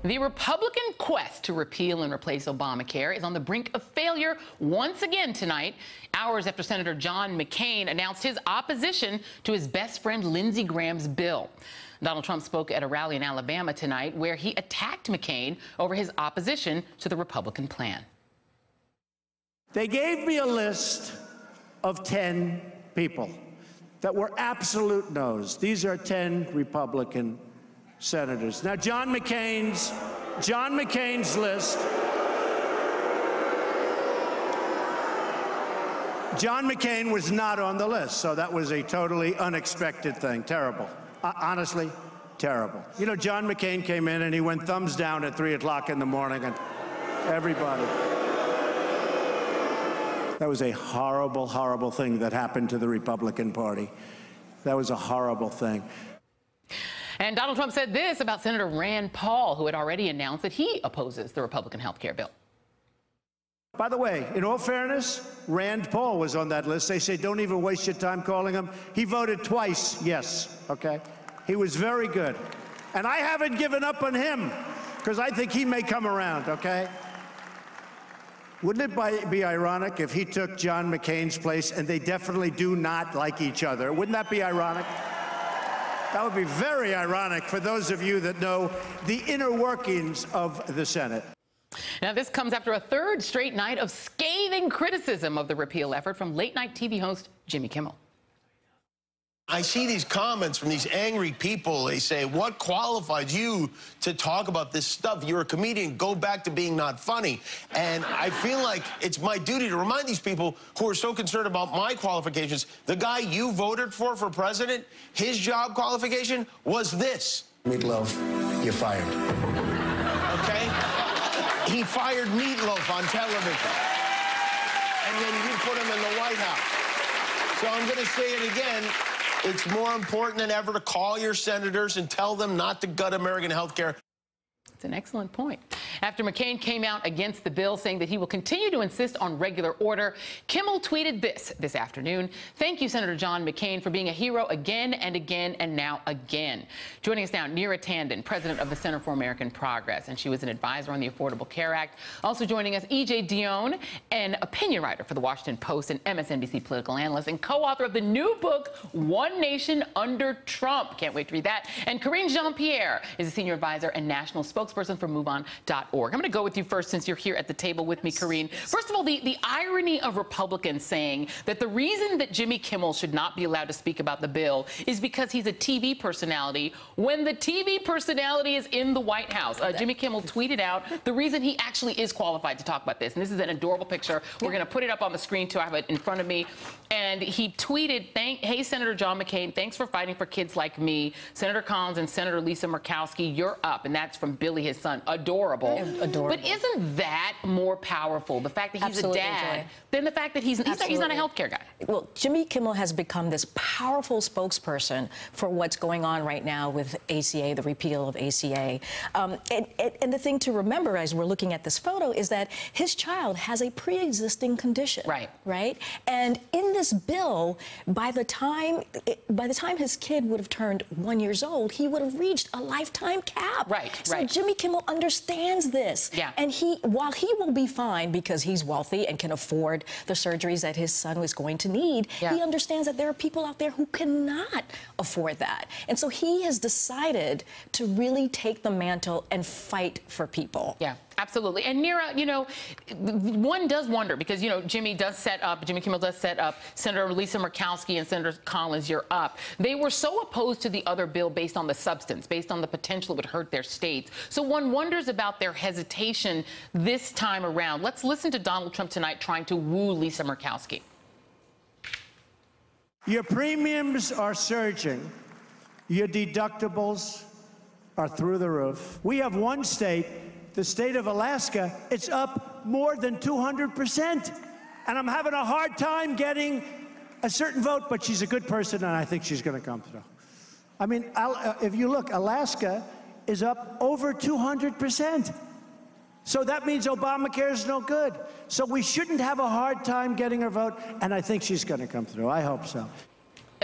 The Republican quest to repeal and replace Obamacare is on the brink of failure once again tonight, hours after Senator John McCain announced his opposition to his best friend Lindsey Graham's bill. Donald Trump spoke at a rally in Alabama tonight where he attacked McCain over his opposition to the Republican plan. They gave me a list of 10 people that were absolute no's. These are 10 Republican senators. Now, John McCain's list. John McCain was not on the list, so that was a totally unexpected thing. Terrible. Honestly, terrible. You know, John McCain came in and he went thumbs down at 3 o'clock in the morning, and everybody. That was a horrible, horrible thing that happened to the Republican Party. That was a horrible thing. And Donald Trump said this about Senator Rand Paul, who had already announced that he opposes the Republican health care bill. By the way, in all fairness, Rand Paul was on that list. They say, don't even waste your time calling him. He voted twice, yes, okay? He was very good. And I haven't given up on him, because I think he may come around, okay? Wouldn't it be ironic if he took John McCain's place, and they definitely do not like each other? Wouldn't that be ironic? That would be very ironic for those of you that know the inner workings of the Senate. Now, this comes after a third straight night of scathing criticism of the repeal effort from late-night TV host Jimmy Kimmel. I see these comments from these angry people. They say, what qualifies you to talk about this stuff? You're a comedian. Go back to being not funny. And I feel like it's my duty to remind these people who are so concerned about my qualifications. The guy you voted for president, his job qualification was this. Meatloaf, you're fired. Okay? He fired Meatloaf on television. And then you put him in the White House. So I'm going to say it again. It's more important than ever to call your senators and tell them not to gut American health care. It's an excellent point. After McCain came out against the bill, saying that he will continue to insist on regular order, Kimmel tweeted this afternoon. Thank you, Senator John McCain, for being a hero again and again and now again. Joining us now, Neera Tanden, president of the Center for American Progress, and she was an advisor on the Affordable Care Act. Also joining us, E.J. Dionne, an opinion writer for The Washington Post and MSNBC political analyst and co-author of the new book, One Nation Under Trump. Can't wait to read that. And Karine Jean-Pierre is a senior advisor and national spokesperson for MoveOn.org. I'm going to go with you first, since you're here at the table with me, Karine. First of all, the irony of Republicans saying that the reason that Jimmy Kimmel should not be allowed to speak about the bill is because he's a TV personality, when the TV personality is in the White House. Jimmy Kimmel tweeted out the reason he actually is qualified to talk about this. And this is an adorable picture. We're going to put it up on the screen, too. I have it in front of me. And he tweeted, hey, Senator John McCain, thanks for fighting for kids like me. Senator Collins and Senator Lisa Murkowski, you're up. And that's from Billy, his son. Adorable. Adorable. But isn't that more powerful, the fact that he's Absolutely, a dad, Joy. than the fact that he's not a healthcare guy? Well, Jimmy Kimmel has become this powerful spokesperson for what's going on right now with ACA, the repeal of ACA. And the thing to remember as we're looking at this photo is that his child has a pre-existing condition. Right. Right? And in this bill, by the time his kid would have turned 1 year old, he would have reached a lifetime cap. Right. So Jimmy Kimmel understands this. Yeah. And while he will be fine because he's wealthy and can afford the surgeries that his son was going to need, he understands that there are people out there who cannot afford that. And so he has decided to really take the mantle and fight for people. Yeah. Absolutely. And Neera, you know, one does wonder, because, you know, Jimmy Kimmel does set up Senator Lisa Murkowski and Senator Collins, you're up. They were so opposed to the other bill based on the substance, based on the potential it would hurt their states. So one wonders about their hesitation this time around. Let's listen to Donald Trump tonight trying to woo Lisa Murkowski. Your premiums are surging. Your deductibles are through the roof. We have one state, the state of Alaska, it's up more than 200%. And I'm having a hard time getting a certain vote, but she's a good person, and I think she's going to come through. I mean, if you look, Alaska is up over 200%. So that means Obamacare is no good. So we shouldn't have a hard time getting her vote, and I think she's going to come through. I hope so.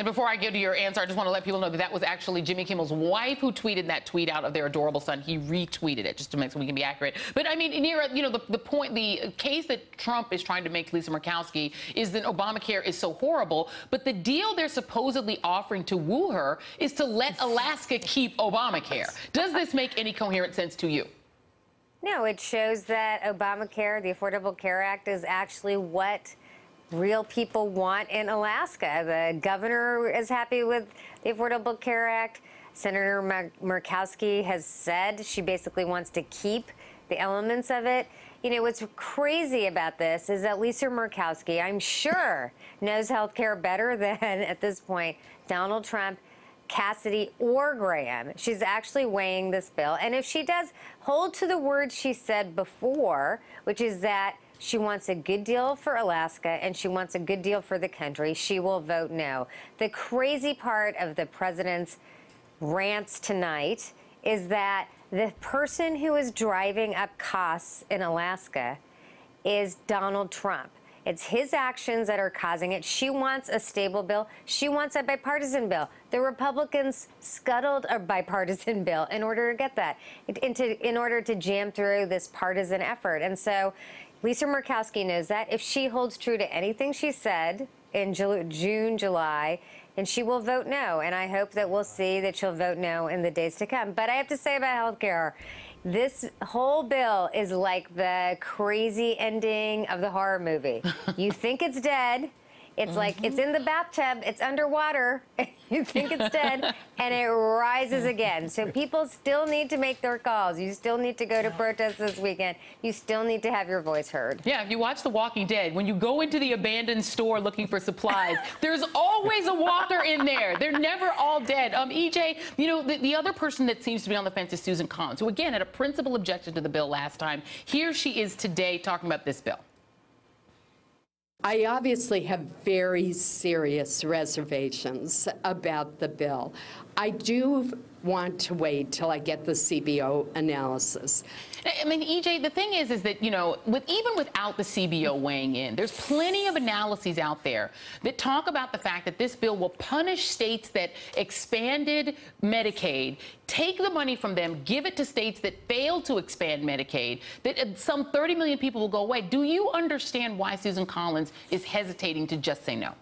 And before I get to your answer, I just want to let people know that that was actually Jimmy Kimmel's wife who tweeted that tweet out of their adorable son. He retweeted it just to make sure we can be accurate. But I mean, Neera, you know, the case that Trump is trying to make Lisa Murkowski is that Obamacare is so horrible, but the deal they're supposedly offering to woo her is to let Alaska keep Obamacare. Does this make any coherent sense to you? No, it shows that Obamacare, the Affordable Care Act, is actually what real people want in Alaska. The governor is happy with the Affordable Care Act. Senator Murkowski has said she basically wants to keep the elements of it. You know, what's crazy about this is that Lisa Murkowski, I'm sure, knows health care better than, at this point, Donald Trump, Cassidy, or Graham. She's actually weighing this bill. And if she does hold to the words she said before, which is that she wants a good deal for Alaska and she wants a good deal for the country, she will vote no. The crazy part of the president's rants tonight is that the person who is driving up costs in Alaska is Donald Trump. It's his actions that are causing it. She wants a stable bill. She wants a bipartisan bill. The Republicans scuttled a bipartisan bill in order to get that, in order to jam through this partisan effort. And so Lisa Murkowski knows that. If she holds true to anything she said in June, July, and she will vote no. And I hope that we'll see that she'll vote no in the days to come. But I have to say about health care, this whole bill is like the crazy ending of the horror movie. You think it's dead. It's like it's in the bathtub. It's underwater. You think it's dead, and it rises again. So people still need to make their calls. You still need to go to protests this weekend. You still need to have your voice heard. Yeah, if you watch The Walking Dead, when you go into the abandoned store looking for supplies, there's always a walker in there. They're never all dead. EJ, you know, the other person that seems to be on the fence is Susan Collins, who, again, had a principal objection to the bill last time. Here she is today talking about this bill. I obviously have very serious reservations about the bill. I do want to wait till I get the CBO analysis. I mean, EJ, the thing is that, you know, even without the CBO weighing in, there's plenty of analyses out there that talk about the fact that this bill will punish states that expanded Medicaid, take the money from them, give it to states that failed to expand Medicaid, that some 30 million people will go away. Do you understand why Susan Collins is hesitating to just say no?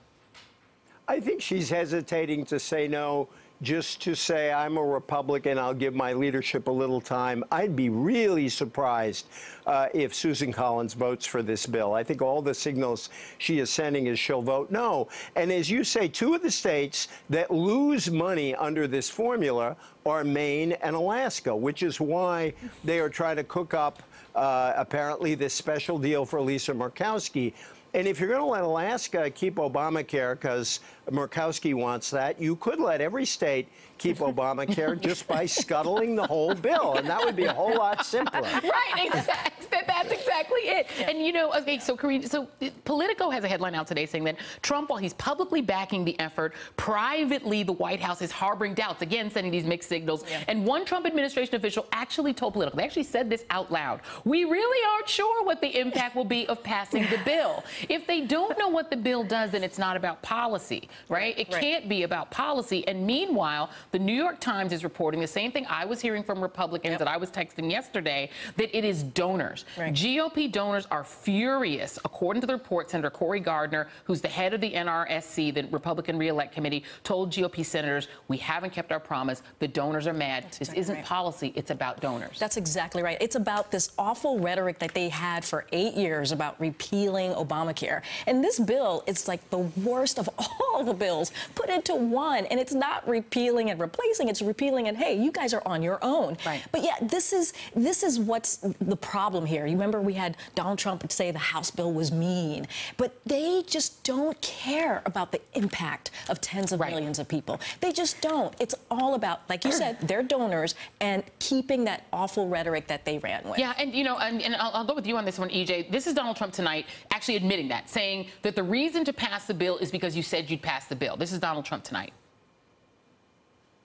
I think she's hesitating to say no just to say, I'm a Republican, I'll give my leadership a little time. I'd be really surprised if Susan Collins votes for this bill. I think all the signals she is sending is she'll vote no. And as you say, two of the states that lose money under this formula are Maine and Alaska, which is why they are trying to cook up, apparently, this special deal for Lisa Murkowski. And if you're going to let Alaska keep Obamacare because Murkowski wants that, you could let every state keep Obamacare just by scuttling the whole bill, and that would be a whole lot simpler. Right, exactly. That's exactly it. Yeah. And, you know, okay, so, Karine, so Politico has a headline out today saying that Trump, while he's publicly backing the effort, privately the White House is harboring doubts, again, sending these mixed signals. Yeah. And one Trump administration official actually told Politico, they actually said this out loud, we really aren't sure what the impact will be of passing the bill. If they don't know what the bill does, then it's not about policy, right? It can't be about policy. And meanwhile, the New York Times is reporting the same thing I was hearing from Republicans that I was texting yesterday, that it is donors. Right. GOP donors are furious. According to the report, Senator Cory Gardner, who's the head of the NRSC, the Republican Re-elect Committee, told GOP senators, we haven't kept our promise. The donors are mad. This isn't policy. It's about donors. That's exactly right. It's about this awful rhetoric that they had for 8 years about repealing Obamacare. And this bill is like the worst of all the bills put into one. And it's not repealing and replacing. It's repealing and, hey, you guys are on your own. Right. But yeah, this is what's the problem here. You remember we had Donald Trump say the House bill was mean, but they just don't care about the impact of tens of millions of people. They just don't. It's all about, like you said, their donors and keeping that awful rhetoric that they ran with. Yeah, and you know, and I'll go with you on this one, EJ. This is Donald Trump tonight actually admitting that, saying that the reason to pass the bill is because you said you'd pass the bill. This is Donald Trump tonight.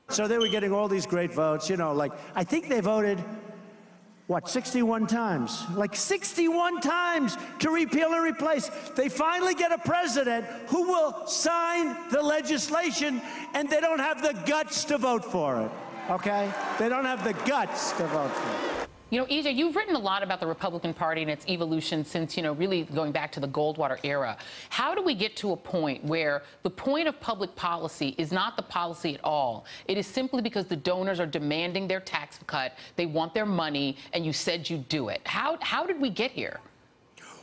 So they were getting all these great votes, you know, like, I think they voted what, 61 times? Like 61 times to repeal and replace. They finally get a president who will sign the legislation, and they don't have the guts to vote for it, okay? They don't have the guts to vote for it. You know, EJ, you've written a lot about the Republican Party and its evolution since, really going back to the Goldwater era. How do we get to a point where the point of public policy is not the policy at all? It is simply because the donors are demanding their tax cut, they want their money, and you said you'd do it. How did we get here?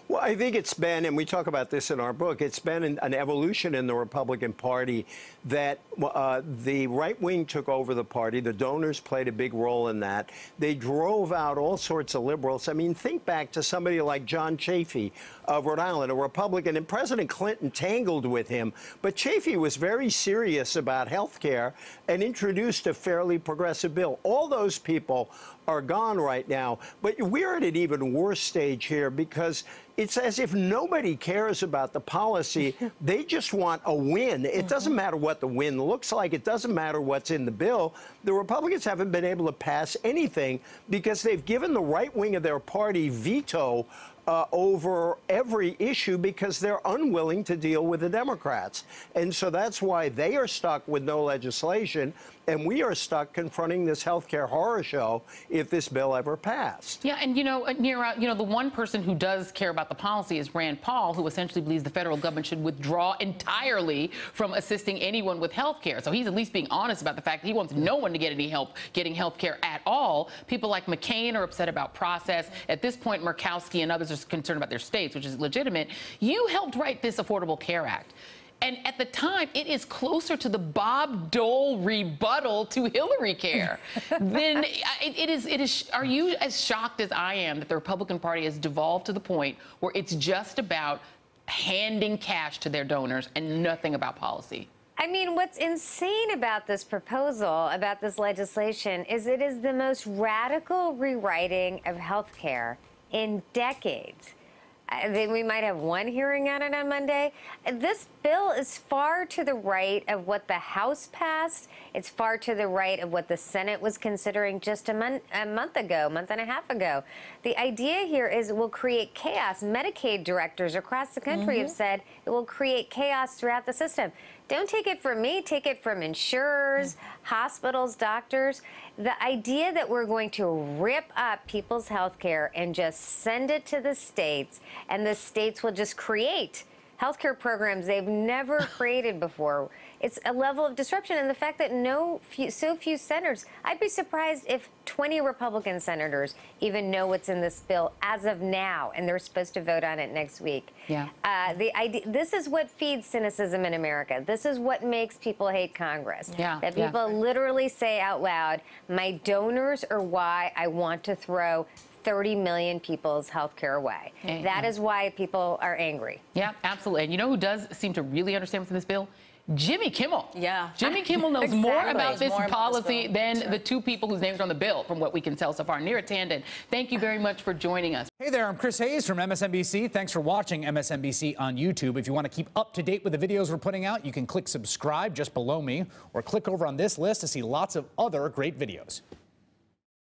Well, I think it's been, and we talk about this in our book, it's been an evolution in the Republican Party that the right wing took over the party. The donors played a big role in that. They drove out all sorts of liberals. I mean, think back to somebody like John Chafee of Rhode Island, a Republican, and President Clinton tangled with him. But Chafee was very serious about health care and introduced a fairly progressive bill. All those people are gone right now. But we're at an even worse stage here because it's as if nobody cares about the policy. They just want a win. It doesn't matter what the win looks like. It doesn't matter what's in the bill. The Republicans haven't been able to pass anything because they've given the right wing of their party veto over every issue because they're unwilling to deal with the Democrats. And so that's why they are stuck with no legislation, and we are stuck confronting this healthcare horror show if this bill ever passed. Yeah, and Neera, the one person who does care about the policy is Rand Paul, who essentially believes the federal government should withdraw entirely from assisting anyone with health care. So he's at least being honest about the fact that he wants no one to get any help getting health care at all. People like McCain are upset about process. At this point, Murkowski and others are concerned about their states, which is legitimate. You helped write this Affordable Care Act. And at the time, it is closer to the Bob Dole rebuttal to Hillary Care than it is. Are you as shocked as I am that the Republican Party has devolved to the point where it's just about handing cash to their donors and nothing about policy? I mean, what's insane about this proposal, about this legislation, is it is the most radical rewriting of health care in decades. Then we might have one hearing on it on Monday. This bill is far to the right of what the House passed. It's far to the right of what the Senate was considering just a month and a half ago. The idea here is it will create chaos. Medicaid directors across the country have said it will create chaos throughout the system. Don't take it from me, take it from insurers, hospitals, doctors. The idea that we're going to rip up people's health care and just send it to the states, and the states will just create healthcare programs they've never created before. It's a level of disruption, and the fact that so few senators, I'd be surprised if 20 Republican senators even know what's in this bill as of now, and they're supposed to vote on it next week. Yeah. This is what feeds cynicism in America. This is what makes people hate Congress. Yeah. That people literally say out loud, my donors are why I want to throw 30 million people's health care away. That is why people are angry. Yeah, absolutely. And you know who does seem to really understand what's in this bill? Jimmy Kimmel. Yeah. Jimmy Kimmel knows more about this policy than the two people whose names are on the bill, from what we can tell so far. Neera Tanden, thank you very much for joining us. Hey there, I'm Chris Hayes from MSNBC. Thanks for watching MSNBC on YouTube. If you want to keep up to date with the videos we're putting out, you can click subscribe just below me, or click over on this list to see lots of other great videos.